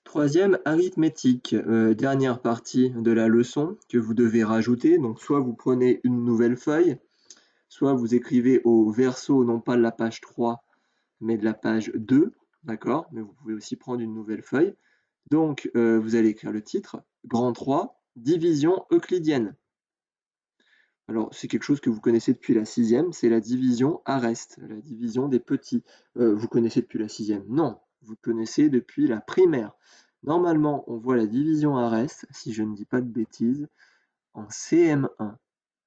Troisième, arithmétique, dernière partie de la leçon que vous devez rajouter. Donc soit vous prenez une nouvelle feuille, soit vous écrivez au verso, non pas de la page 3, mais de la page 2, d'accord? Mais vous pouvez aussi prendre une nouvelle feuille. Donc vous allez écrire le titre, grand 3, division euclidienne. Alors c'est quelque chose que vous connaissez depuis la sixième, c'est la division à reste, la division des petits. Vous connaissez depuis la sixième? Non, vous connaissez depuis la primaire. Normalement, on voit la division à reste, si je ne dis pas de bêtises, en CM1,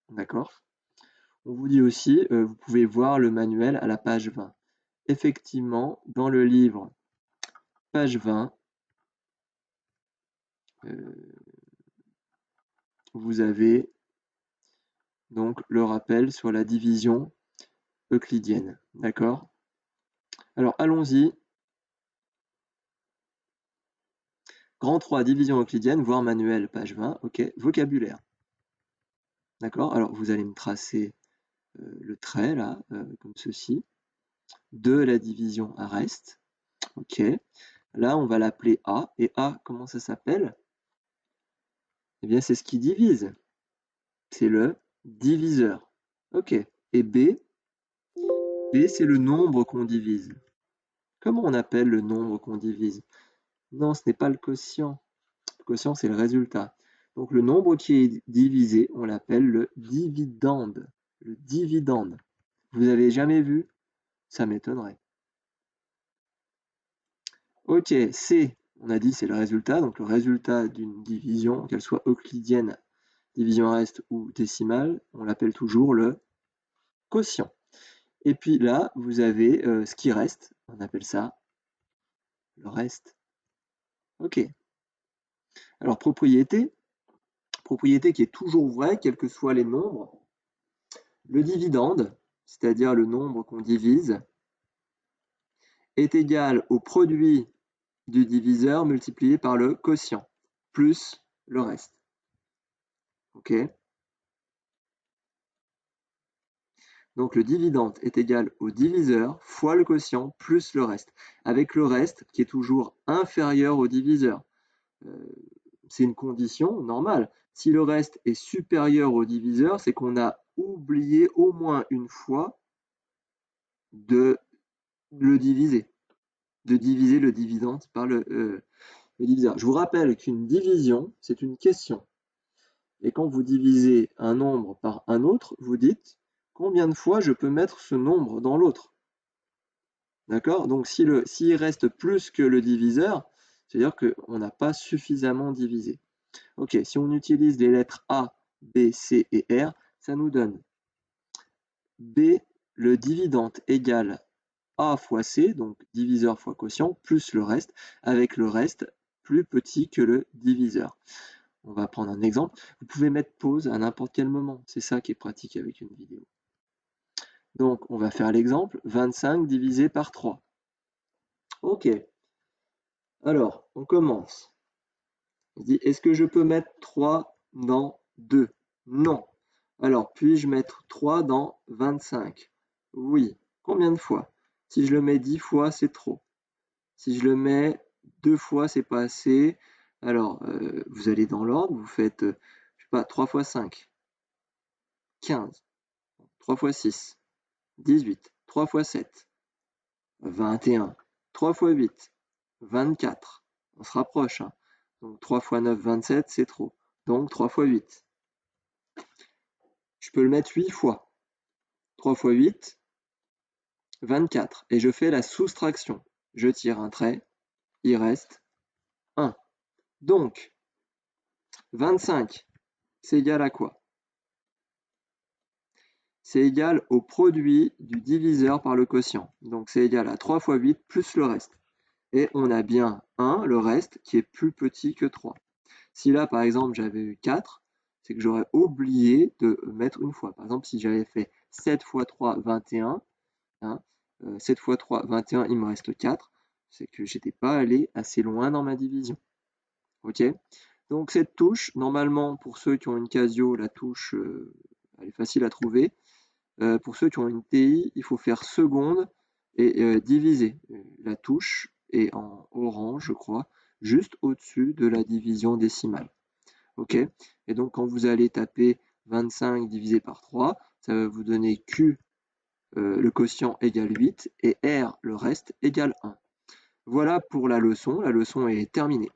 d'accord? On vous dit aussi, vous pouvez voir le manuel à la page 20. Effectivement, dans le livre, page 20, vous avez donc le rappel sur la division euclidienne, d'accord? Alors allons-y. Grand 3, division euclidienne, voire manuel, page 20, ok, vocabulaire. D'accord? Alors vous allez me tracer le trait là, comme ceci, de la division à reste. Ok. Là, on va l'appeler A. Et A, comment ça s'appelle? Eh bien, c'est ce qui divise. C'est le diviseur. Ok. Et B? B, c'est le nombre qu'on divise. Comment on appelle le nombre qu'on divise? Non, ce n'est pas le quotient. Le quotient, c'est le résultat. Donc, le nombre qui est divisé, on l'appelle le dividende. Le dividende. Vous avez jamais vu? Ça m'étonnerait. Ok, C, on a dit c'est le résultat, donc le résultat d'une division, qu'elle soit euclidienne, division à reste ou décimale, on l'appelle toujours le quotient. Et puis là, vous avez ce qui reste, on appelle ça le reste. Ok. Alors propriété qui est toujours vraie, quels que soient les nombres. Le dividende, c'est-à-dire le nombre qu'on divise, est égal au produit du diviseur multiplié par le quotient, plus le reste. Ok? Donc le dividende est égal au diviseur fois le quotient plus le reste, avec le reste qui est toujours inférieur au diviseur. C'est une condition normale. Si le reste est supérieur au diviseur, c'est qu'on a oublié au moins une fois de le diviser, de diviser le dividende par le diviseur. Je vous rappelle qu'une division, c'est une question. Et quand vous divisez un nombre par un autre, vous dites combien de fois je peux mettre ce nombre dans l'autre. D'accord? Donc s'il reste plus que le diviseur, c'est-à-dire qu'on n'a pas suffisamment divisé. Ok, si on utilise les lettres A, B, C et R, ça nous donne B, le dividende égale A fois C, donc diviseur fois quotient, plus le reste, avec le reste plus petit que le diviseur. On va prendre un exemple. Vous pouvez mettre pause à n'importe quel moment. C'est ça qui est pratique avec une vidéo. Donc, on va faire l'exemple. 25 divisé par 3. Ok. Alors, on commence. On se dit, est-ce que je peux mettre 3 dans 2? Non. Alors, puis-je mettre 3 dans 25? Oui. Combien de fois? Si je le mets 10 fois, c'est trop. Si je le mets 2 fois, c'est pas assez. Alors, vous allez dans l'ordre, vous faites, je sais pas, 3 fois 5, 15. 3 fois 6, 18. 3 fois 7, 21. 3 fois 8, 24. On se rapproche, hein. Donc 3 fois 9, 27, c'est trop. Donc 3 fois 8. Je peux le mettre 8 fois. 3 fois 8, 24. Et je fais la soustraction. Je tire un trait, il reste 1. Donc, 25, c'est égal à quoi? C'est égal au produit du diviseur par le quotient. Donc c'est égal à 3 fois 8 plus le reste. Et on a bien 1, le reste, qui est plus petit que 3. Si là, par exemple, j'avais eu 4, c'est que j'aurais oublié de mettre une fois. Par exemple, si j'avais fait 7 fois 3, 21, hein, 7 fois 3, 21, il me reste 4, c'est que j'étais pas allé assez loin dans ma division. Ok? Donc cette touche, normalement, pour ceux qui ont une Casio, la touche, elle est facile à trouver. Pour ceux qui ont une TI, il faut faire seconde et diviser. La touche est en orange, je crois. juste au-dessus de la division décimale. OK? Et donc, quand vous allez taper 25 divisé par 3, ça va vous donner Q, le quotient égale 8, et R, le reste, égale 1. Voilà pour la leçon est terminée.